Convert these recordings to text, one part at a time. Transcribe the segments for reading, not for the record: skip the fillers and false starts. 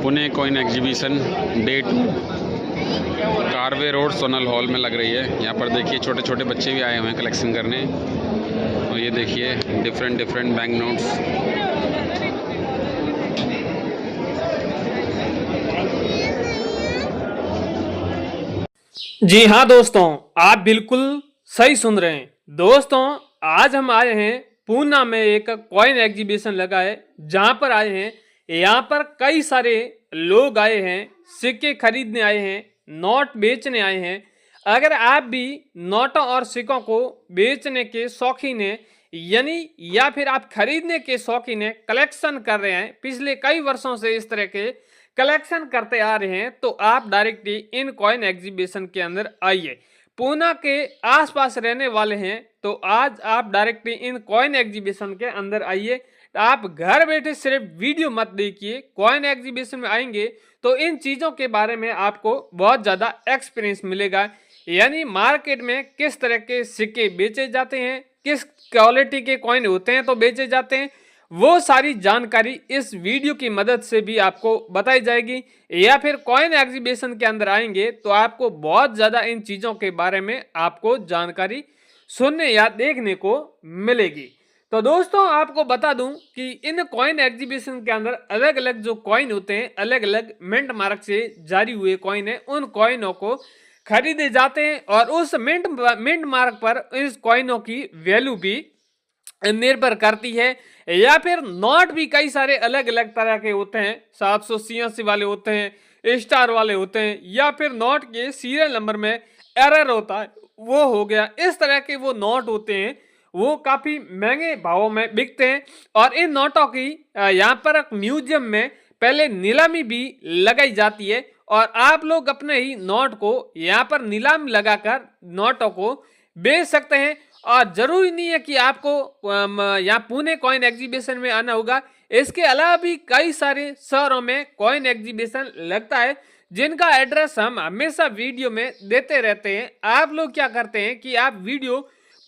Pune coin exhibition day 2 Karve road Sonal hall में लग रही है। यहाँ पर देखिए छोटे छोटे बच्चे भी आए हुए हैं कलेक्शन करने। और ये देखिए डिफरेंट बैंक नोट्स। जी हाँ दोस्तों, आप बिल्कुल सही सुन रहे हैं। दोस्तों आज हम आए हैं पूना में, एक कॉइन एग्जीबिशन लगा है जहाँ पर आए हैं। यहाँ पर कई सारे लोग आए हैं, सिक्के खरीदने आए हैं, नोट बेचने आए हैं। अगर आप भी नोटों और सिक्कों को बेचने के शौकीन हैं यानी या फिर आप खरीदने के शौकीन हैं, कलेक्शन कर रहे हैं, पिछले कई वर्षों से इस तरह के कलेक्शन करते आ रहे हैं, तो आप डायरेक्टली इन कॉइन एग्जीबिशन के अंदर आइए। पूना के आसपास रहने वाले हैं तो आज आप डायरेक्टली इन कॉइन एग्जीबिशन के अंदर आइए। आप घर बैठे सिर्फ वीडियो मत देखिए, कॉइन एग्जीबिशन में आएंगे तो इन चीज़ों के बारे में आपको बहुत ज़्यादा एक्सपीरियंस मिलेगा। यानी मार्केट में किस तरह के सिक्के बेचे जाते हैं, किस क्वालिटी के कॉइन होते हैं तो बेचे जाते हैं, वो सारी जानकारी इस वीडियो की मदद से भी आपको बताई जाएगी। या फिर कॉइन एग्जीबिशन के अंदर आएंगे तो आपको बहुत ज़्यादा इन चीज़ों के बारे में आपको जानकारी सुनने या देखने को मिलेगी। तो दोस्तों आपको बता दूं कि इन कॉइन एग्जीबिशन के अंदर अलग अलग जो कॉइन होते हैं, अलग अलग मिंट मार्क से जारी हुए कॉइन है, उन कॉइनों को खरीदे जाते हैं और उस मिंट मार्क पर इस कॉइनों की वैल्यू भी निर्भर करती है। या फिर नोट भी कई सारे अलग अलग तरह के होते हैं, 786 वाले होते हैं, स्टार वाले होते हैं, या फिर नोट के सीरियल नंबर में एरर होता है, वो हो गया। इस तरह के वो नोट होते हैं, वो काफ़ी महंगे भावों में बिकते हैं। और इन नोटों की यहाँ पर म्यूजियम में पहले नीलामी भी लगाई जाती है और आप लोग अपने ही नोट को यहाँ पर नीलाम लगाकर नोटों को बेच सकते हैं। और जरूरी नहीं है कि आपको यहाँ पुणे कॉइन एग्जीबिशन में आना होगा, इसके अलावा भी कई सारे शहरों में कॉइन एग्जीबिशन लगता है जिनका एड्रेस हम हमेशा वीडियो में देते रहते हैं। आप लोग क्या करते हैं कि आप वीडियो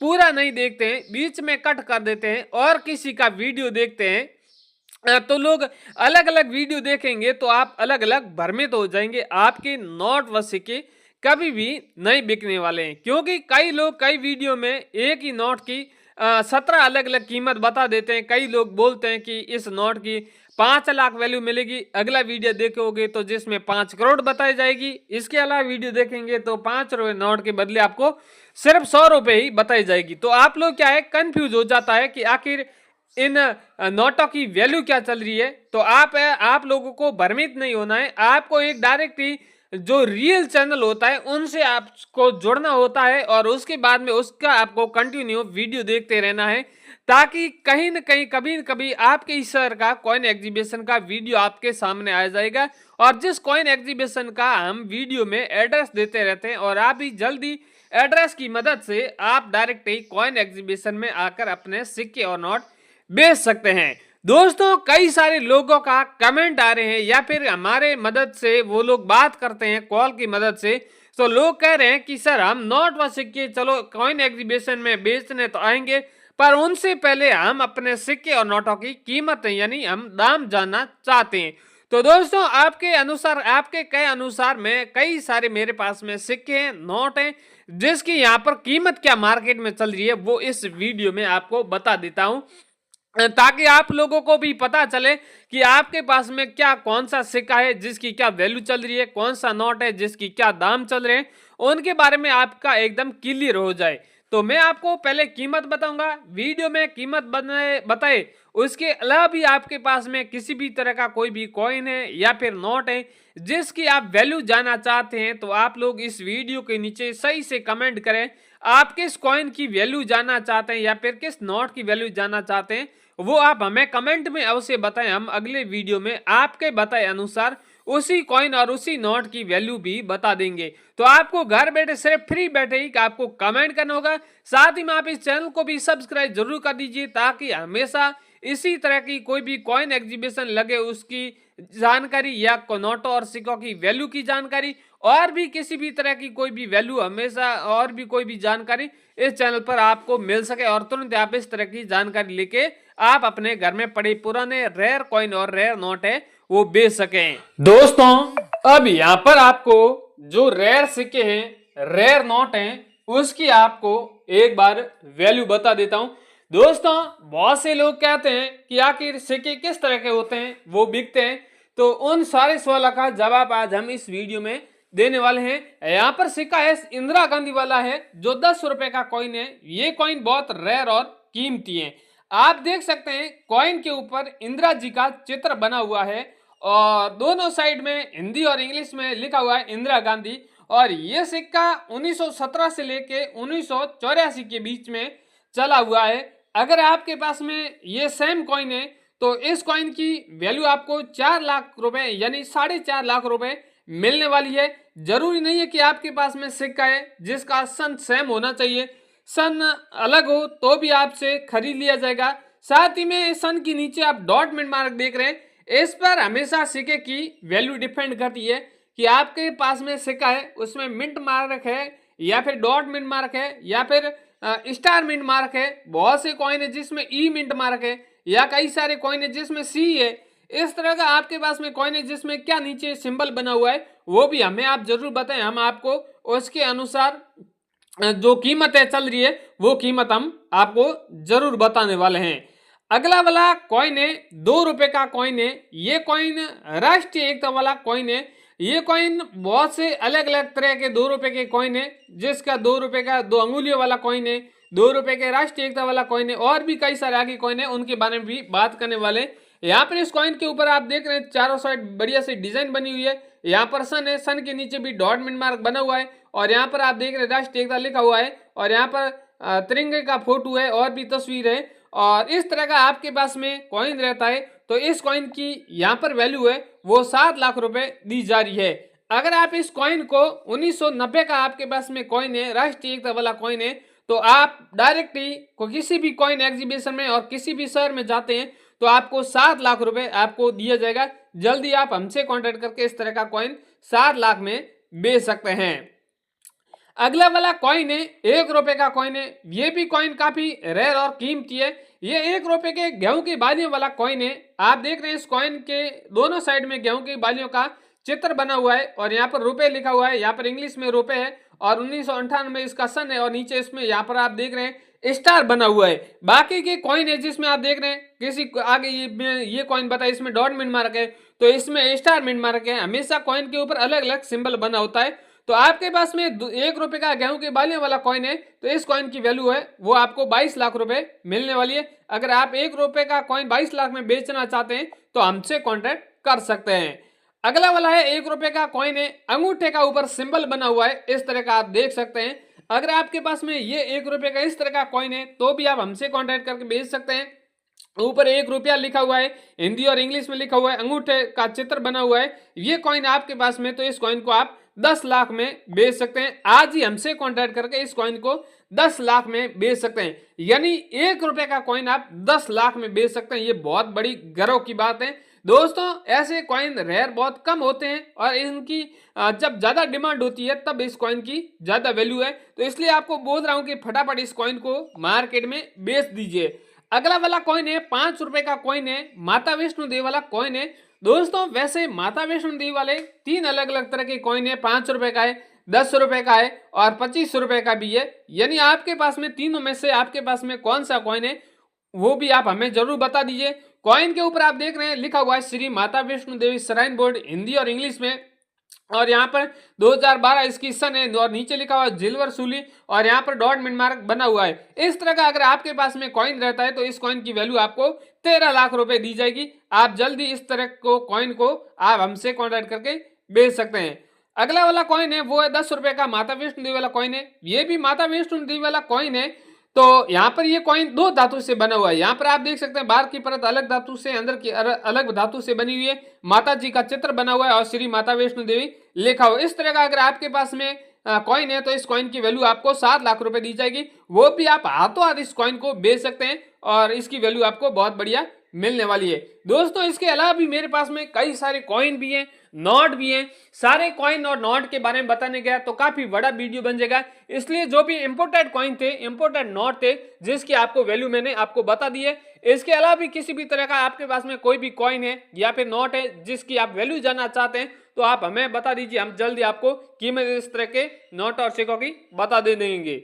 पूरा नहीं देखते हैं, बीच में कट कर देते हैं और किसी का वीडियो देखते हैं, तो लोग अलग अलग वीडियो देखेंगे तो आप अलग अलग भ्रमित हो जाएंगे। आपके नोट व सिक्के कभी भी नहीं बिकने वाले हैं, क्योंकि कई लोग कई वीडियो में एक ही नोट की 17 अलग अलग कीमत बता देते हैं। कई लोग बोलते हैं कि इस नोट की 5 लाख वैल्यू मिलेगी, अगला वीडियो देखोगे तो जिसमें 5 करोड़ बताई जाएगी। इसके अलावा वीडियो देखेंगे तो 5 रुपए नोट के बदले आपको सिर्फ 100 रुपए ही बताई जाएगी। तो आप लोग क्या है, कंफ्यूज हो जाता है कि आखिर इन नोटों की वैल्यू क्या चल रही है। तो आप लोगों को भ्रमित नहीं होना है, आपको एक डायरेक्ट ही जो रियल चैनल होता है उनसे आपको जुड़ना होता है और उसके बाद में उसका आपको कंटिन्यू वीडियो देखते रहना है, ताकि कहीं न कहीं कभी न कभी आपके इस शहर का कॉइन एग्जीबिशन का वीडियो आपके सामने आ जाएगा। और जिस कॉइन एग्जीबिशन का हम वीडियो में एड्रेस देते रहते हैं, और आप भी जल्दी एड्रेस की मदद से आप डायरेक्ट ही कॉइन एग्जीबिशन में आकर अपने सिक्के और नोट बेच सकते हैं। दोस्तों कई सारे लोगों का कमेंट आ रहे हैं या फिर हमारे मदद से वो लोग बात करते हैं कॉल की मदद से, तो लोग कह रहे हैं कि सर हम नोट व सिक्के चलो कॉइन एग्जीबिशन में बेचने तो आएंगे, पर उनसे पहले हम अपने सिक्के और नोटों की कीमत यानी हम दाम जानना चाहते हैं। तो दोस्तों आपके अनुसार, आपके कहे अनुसार में कई सारे मेरे पास में सिक्के हैं, नोट हैं, जिसकी यहाँ पर कीमत क्या मार्केट में चल रही है वो इस वीडियो में आपको बता देता हूँ, ताकि आप लोगों को भी पता चले कि आपके पास में क्या कौन सा सिक्का है जिसकी क्या वैल्यू चल रही है, कौन सा नोट है जिसकी क्या दाम चल रहे हैं, उनके बारे में आपका एकदम क्लियर हो जाए। तो मैं आपको पहले कीमत बताऊंगा, वीडियो में कीमत बताए। उसके अलावा भी आपके पास में किसी भी तरह का कोई भी कॉइन है या फिर नोट है जिसकी आप वैल्यू जानना चाहते हैं, तो आप लोग इस वीडियो के नीचे सही से कमेंट करें। आप किस कॉइन की वैल्यू जानना चाहते हैं या फिर किस नोट की वैल्यू जानना चाहते हैं, वो आप हमें कमेंट में अवश्य बताएं। हम अगले वीडियो में आपके बताए अनुसार उसी कॉइन और उसी नोट की वैल्यू भी बता देंगे। तो आपको घर बैठे सिर्फ फ्री बैठे ही आपको कमेंट करना होगा, साथ ही में आप इस चैनल को भी सब्सक्राइब जरूर कर दीजिए, ताकि हमेशा इसी तरह की कोई भी कॉइन एग्जीबिशन लगे उसकी जानकारी या नोटों और सिक्कों की वैल्यू की जानकारी और भी किसी भी तरह की कोई भी वैल्यू हमेशा और भी कोई भी जानकारी इस चैनल पर आपको मिल सके और तुरंत आप इस तरह की जानकारी लेके आप अपने घर में पड़े पुराने रेयर कॉइन और रेयर नोट है वो बेच सकें। दोस्तों अब यहाँ पर आपको जो रेयर सिक्के हैं, रेयर नोट हैं, उसकी आपको एक बार वैल्यू बता देता हूं। दोस्तों बहुत से लोग कहते हैं कि आखिर सिक्के किस तरह के होते हैं, वो बिकते हैं, तो उन सारे सवालों का जवाब आज हम इस वीडियो में देने वाले हैं। यहाँ पर सिक्का है इंदिरा गांधी वाला है, जो 10 रुपए का कॉइन है। ये कॉइन बहुत रेयर और कीमती है। आप देख सकते हैं कॉइन के ऊपर इंदिरा जी का चित्र बना हुआ है और दोनों साइड में हिंदी और इंग्लिश में लिखा हुआ है इंदिरा गांधी। और ये सिक्का 1917 से लेके 1984 के बीच में चला हुआ है। अगर आपके पास में ये सेम कॉइन है तो इस कॉइन की वैल्यू आपको 4 लाख रुपए यानी 4.5 लाख रुपए मिलने वाली है। जरूरी नहीं है कि आपके पास में सिक्का है जिसका सन सेम होना चाहिए, सन अलग हो तो भी आपसे खरीद लिया जाएगा। साथ ही में सन के नीचे आप डॉट मिंट मार्क देख रहे हैं, इस पर हमेशा सिक्के की वैल्यू डिपेंड करती है कि आपके पास में सिक्का है उसमें मिंट मार्क है या फिर डॉट मिंट मार्क है या फिर स्टार मिंट मार्क है। बहुत से कॉइन है जिसमें ई मिंट मार्क है या कई सारे कॉइन है जिसमें सी है। इस तरह का आपके पास में कॉइन है जिसमें क्या नीचे सिंबल बना हुआ है वो भी हमें आप जरूर बताएं, हम आपको उसके अनुसार जो कीमत है चल रही है वो कीमत हम आपको जरूर बताने वाले हैं। अगला वाला कॉइन है 2 रुपए का कॉइन है। ये कॉइन राष्ट्रीय एकता वाला कॉइन है। ये कॉइन बहुत से अलग अलग तरह के 2 रुपए के कॉइन है, जिसका 2 रुपए का 2 अंगुलियों वाला कॉइन है, 2 रुपए के राष्ट्रीय एकता वाला कॉइन है और भी कई सारे आगे कॉइन है, उनके बारे में भी बात करने वाले। यहाँ पर इस कॉइन के ऊपर आप देख रहे हैं चारों साइड बढ़िया सी डिजाइन बनी हुई है। यहाँ पर सन है, सन के नीचे भी डॉट मिंट मार्क बना हुआ है और यहाँ पर आप देख रहे हैं राष्ट्रीय एकता लिखा हुआ है और यहाँ पर तिरंगे का फोटो है और भी तस्वीर है। और इस तरह का आपके पास में कॉइन रहता है तो इस कॉइन की यहाँ पर वैल्यू है वो 7 लाख रुपए दी जा रही है। अगर आप इस कॉइन को 1990 का आपके पास में कॉइन है, राष्ट्रीय एकता वाला कॉइन है, तो आप डायरेक्टली को किसी भी कॉइन एग्जीबिशन में और किसी भी शहर में जाते हैं तो आपको 7 लाख रुपए आपको दिया जाएगा। जल्दी आप हमसे कॉन्टेक्ट करके इस तरह का कॉइन 7 लाख में बेच सकते हैं। अगला वाला कॉइन है 1 रुपए का कॉइन है। ये भी कॉइन काफी रेयर और कीमती है। ये 1 रुपए के गेहूं की बालियों वाला कॉइन है। आप देख रहे हैं इस कॉइन के दोनों साइड में गेहूं की बालियों का चित्र बना हुआ है और यहाँ पर रुपए लिखा हुआ है। यहाँ पर इंग्लिश में रुपए है और 1998 में इसका सन है और नीचे इसमें यहाँ पर आप देख रहे हैं स्टार बना हुआ है। बाकी के कॉइन है जिसमें आप देख रहे हैं किसी आगे ये कॉइन बताया इसमें डॉट मिंट मार्क है तो इसमें स्टार मिंट मार्क है। हमेशा कॉइन के ऊपर अलग अलग सिंबल बना होता है। तो आपके पास में 1 रुपए का गेहूं के बालियों वाला कॉइन है तो इस कॉइन की वैल्यू है वो आपको 22 लाख रुपए मिलने वाली है। अगर आप 1 रुपए का कॉइन 22 लाख में बेचना चाहते हैं तो हमसे कॉन्टेक्ट कर सकते हैं। अगला वाला है 1 रुपए का कॉइन है, अंगूठे का ऊपर सिंबल बना हुआ है, इस तरह का आप देख सकते हैं। अगर आपके पास में ये 1 रुपए का इस तरह का कॉइन है तो भी आप हमसे कॉन्टेक्ट करके बेच सकते हैं। ऊपर 1 रुपया लिखा हुआ है, हिंदी और इंग्लिश में लिखा हुआ है, अंगूठे का चित्र बना हुआ है। ये कॉइन आपके पास में तो इस कॉइन को आप 10 लाख में बेच सकते हैं। आज ही हमसे कॉन्टेक्ट करके इस कॉइन को 10 लाख में बेच सकते हैं। यानी 1 रुपए का कॉइन आप 10 लाख में बेच सकते हैं। ये बहुत बड़ी गर्व की बात है। दोस्तों ऐसे कॉइन रेयर बहुत कम होते हैं और इनकी जब ज्यादा डिमांड होती है तब इस कॉइन की ज्यादा वैल्यू है। तो इसलिए आपको बोल रहा हूं कि फटाफट इस कॉइन को मार्केट में बेच दीजिए। अगला वाला कॉइन है 5 रुपए का कॉइन है, माता वैष्णो देवी वाला कॉइन है। दोस्तों वैसे माता वैष्णो देवी वाले 3 अलग अलग तरह के कॉइन है, 5 रुपए का है, 10 रुपए का है और 25 रुपए का भी है। यानी आपके पास में तीनों में से आपके पास में कौन सा कॉइन है वो भी आप हमें जरूर बता दीजिए। कॉइन के ऊपर आप देख रहे हैं लिखा हुआ है श्री माता वैष्णो देवी श्राइन बोर्ड, हिंदी और इंग्लिश में, और यहाँ पर 2012 इसकी सन है और नीचे लिखा हुआ है जिलवर सूली और यहाँ पर डॉट मिंट मार्क बना हुआ है। इस तरह का अगर आपके पास में कॉइन रहता है तो इस कॉइन की वैल्यू आपको 13 लाख रुपए दी जाएगी। आप जल्दी इस तरह को कॉइन को आप हमसे कॉन्टेक्ट करके बेच सकते हैं। अगला वाला कॉइन है वो है 10 रुपए का माता वैष्णो देवी वाला कॉइन है। ये भी माता वैष्णो देवी वाला कॉइन है। तो यहाँ पर ये कॉइन 2 धातु से बना हुआ है। यहाँ पर आप देख सकते हैं बाहर की परत अलग धातु से, अंदर की अलग धातु से बनी हुई है। माता जी का चित्र बना हुआ है और श्री माता वैष्णो देवी लिखा हुआ है। इस तरह का अगर आपके पास में कॉइन है तो इस कॉइन की वैल्यू आपको 7 लाख रुपए दी जाएगी। वो भी आप हाथों हाथ इस कॉइन को बेच सकते हैं और इसकी वैल्यू आपको बहुत बढ़िया मिलने वाली है। दोस्तों इसके अलावा भी मेरे पास में कई सारे कॉइन भी हैं, नोट भी हैं। सारे कॉइन और नोट के बारे में बताने गया तो काफी बड़ा वीडियो बन जाएगा, इसलिए जो भी इंपोर्टेड कॉइन थे, इंपोर्टेड नोट थे जिसकी आपको वैल्यू मैंने आपको बता दी है, इसके अलावा भी किसी भी तरह का आपके पास में कोई भी कॉइन है या फिर नोट है जिसकी आप वैल्यू जानना चाहते हैं तो आप हमें बता दीजिए, हम जल्दी आपको कीमत इस तरह के नोट और सिक्कों की बता दे देंगे।